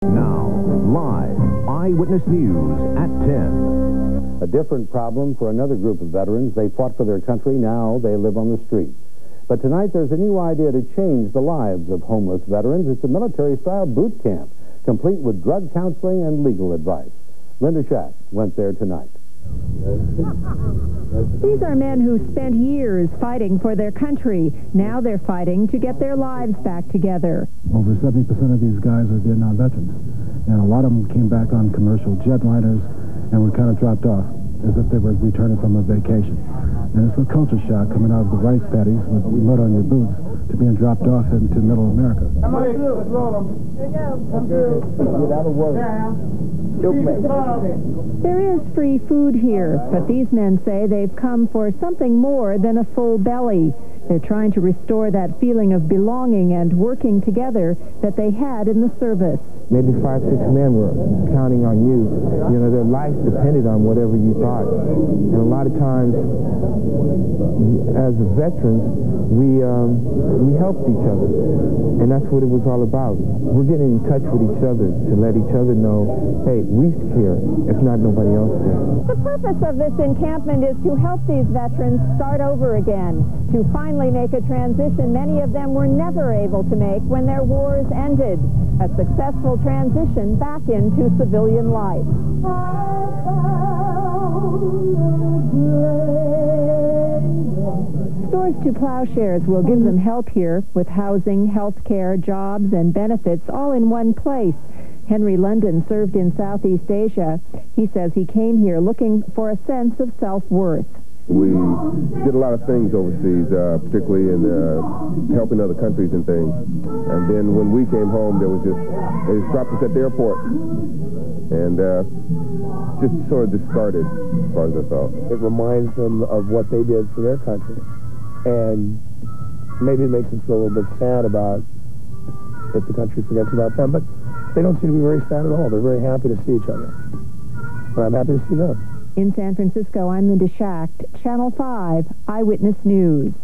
Now, live Eyewitness News at 10. A different problem for another group of veterans. They fought for their country. Now they live on the streets. But tonight there's a new idea to change the lives of homeless veterans. It's a military-style boot camp, complete with drug counseling and legal advice. Linda Shack went there tonight. These are men who spent years fighting for their country. Now they're fighting to get their lives back together. Over 70% of these guys are Vietnam veterans, and a lot of them came back on commercial jetliners and were kind of dropped off as if they were returning from a vacation. And it's a culture shock coming out of the rice paddies with mud on your boots to being dropped off into middle America. Come on, let's roll them. Here you go. Come through. Get out of work. There is free food here, but these men say they've come for something more than a full belly. They're trying to restore that feeling of belonging and working together that they had in the service. Maybe 5, 6 men were counting on you. You know, their life depended on whatever you thought. And a lot of times, as veterans, we helped each other. And that's what it was all about. We're getting in touch with each other to let each other know, hey, we care, if not nobody else does. The purpose of this encampment is to help these veterans start over again, to finally make a transition many of them were never able to make when their wars ended. A successful transition back into civilian life. Stores to Plowshares will give them help here with housing, health care, jobs, and benefits all in one place. Henry London served in Southeast Asia. He says he came here looking for a sense of self-worth. We did a lot of things overseas, particularly in helping other countries and things. And then when we came home, they just dropped us at the airport and just sort of discarded, as far as I thought. It reminds them of what they did for their country. And maybe it makes them feel a little bit sad about if the country forgets about them. But they don't seem to be very sad at all. They're very happy to see each other. And I'm happy to see them. In San Francisco, I'm Linda Schacht, Channel 5 Eyewitness News.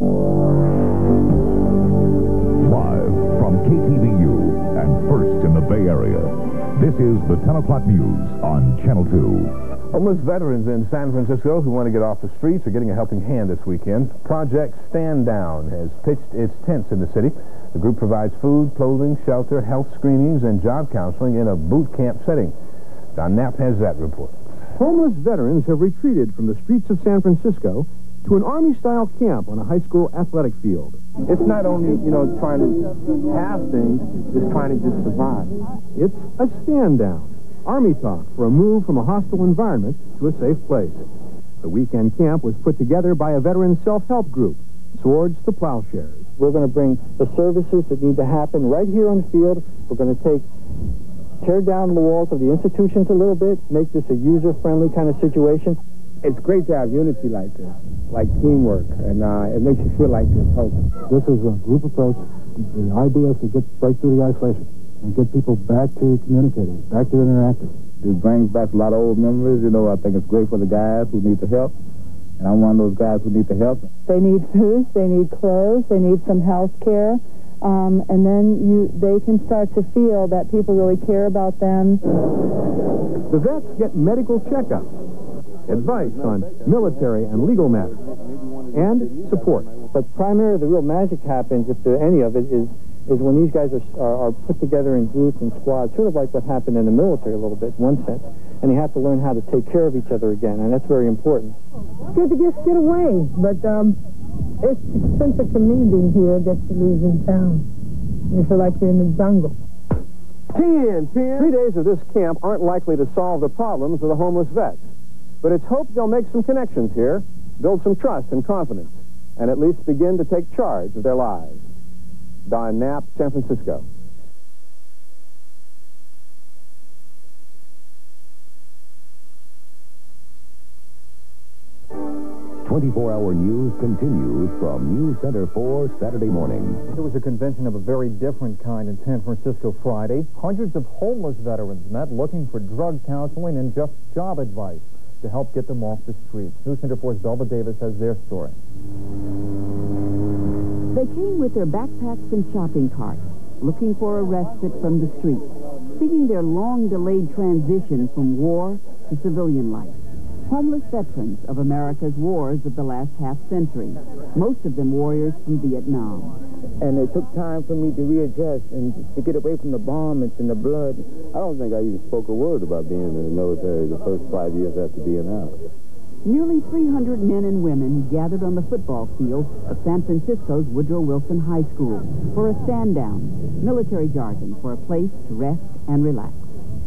Live from KTVU and first in the Bay Area, this is the 10 o'clock news on Channel 2. Homeless veterans in San Francisco who want to get off the streets are getting a helping hand this weekend. Project Stand Down has pitched its tents in the city. The group provides food, clothing, shelter, health screenings, and job counseling in a boot camp setting. Don Knapp has that report. Homeless veterans have retreated from the streets of San Francisco to an Army-style camp on a high school athletic field. It's not only, trying to have things, it's trying to just survive. It's a stand down. Army talk for a move from a hostile environment to a safe place. The weekend camp was put together by a veteran self-help group, Swords to Plowshares. We're going to bring the services that need to happen right here on the field. We're going to tear down the walls of the institutions a little bit, make this a user-friendly kind of situation. It's great to have unity like this, like teamwork, and it makes you feel like there's hope. This is a group approach. The idea is to break through the isolation and get people back to communicating, back to interacting. It brings back a lot of old memories. I think it's great for the guys who need the help. And I'm one of those guys who need the help. They need food, they need clothes, they need some health care, and then they can start to feel that people really care about them. The vets get medical checkups, advice on military and legal matters, and support. But primarily the real magic happens, if there any of it, is when these guys are put together in groups and squads, sort of like what happened in the military a little bit, in one sense. And they have to learn how to take care of each other again, and that's very important. It's good to just get away, but it's a sense of community here that you lose in town. You feel like you're in the jungle. 10. 3 days of this camp aren't likely to solve the problems of the homeless vets, but it's hoped they'll make some connections here, build some trust and confidence, and at least begin to take charge of their lives. Don Knapp, San Francisco. 24-hour news continues from News Center 4 Saturday morning. There was a convention of a very different kind in San Francisco Friday. Hundreds of homeless veterans met looking for drug counseling and just job advice to help get them off the streets. News Center 4's Belva Davis has their story. They came with their backpacks and shopping carts, looking for a respite from the streets, seeking their long-delayed transition from war to civilian life. Homeless veterans of America's wars of the last half-century, most of them warriors from Vietnam. And it took time for me to readjust and to get away from the bombs and the blood. I don't think I even spoke a word about being in the military the first 5 years after being out. Nearly 300 men and women gathered on the football field of San Francisco's Woodrow Wilson High School for a stand-down, military jargon for a place to rest and relax.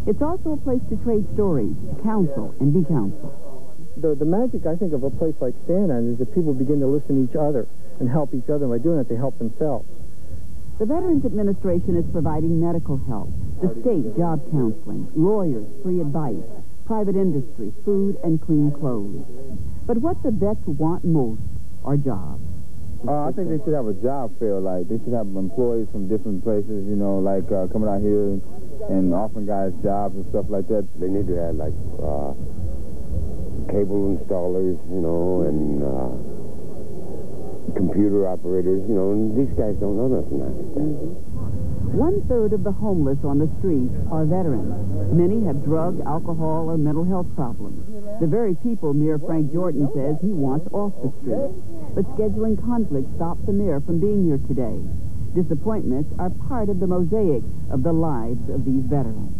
It's also a place to trade stories, to counsel and be counseled. The magic, I think, of a place like stand-down is that people begin to listen to each other and help each other. By doing it, they help themselves. The Veterans Administration is providing medical help, the state job counseling, lawyers, free advice, private industry, food, and clean clothes. But what the vets want most are jobs. I think they should have a job fair. Like, they should have employees from different places, you know, like coming out here and offering guys jobs and stuff like that. They need to have, like, cable installers, you know, and computer operators, you know, and these guys don't know nothing like that. 1/3 of the homeless on the streets are veterans. Many have drug, alcohol, or mental health problems. The very people Mayor Frank Jordan says he wants off the streets. But scheduling conflicts stopped the mayor from being here today. Disappointments are part of the mosaic of the lives of these veterans.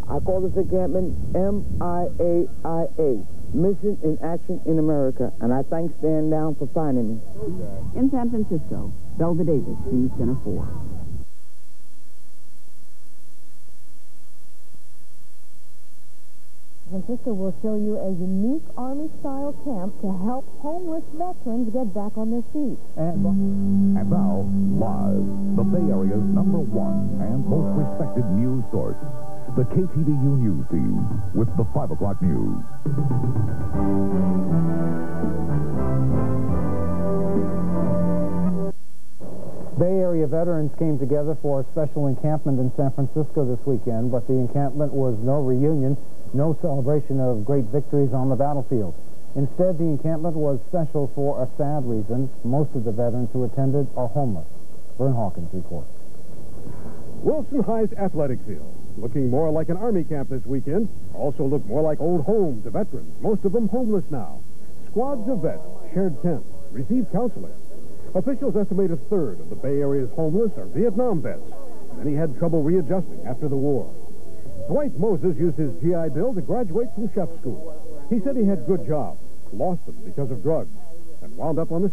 I call this encampment MIAIA, Mission in Action in America, and I thank Stand Down for finding me. In San Francisco, Belva Davis, News Center 4. San Francisco will show you a unique Army-style camp to help homeless veterans get back on their feet. And now, live, the Bay Area's #1 and most respected news source, the KTVU News Team, with the 5 o'clock news. Bay Area veterans came together for a special encampment in San Francisco this weekend, but the encampment was no reunion, no celebration of great victories on the battlefield. Instead, the encampment was special for a sad reason. Most of the veterans who attended are homeless. Vern Hawkins reports. Wilson High's athletic field, looking more like an Army camp this weekend, also looked more like old home to veterans, most of them homeless now. Squads of vets shared tents, received counseling. Officials estimate 1/3 of the Bay Area's homeless are Vietnam vets. Many had trouble readjusting after the war. Dwight Moses used his GI Bill to graduate from chef school. He said he had good jobs, lost them because of drugs, and wound up on the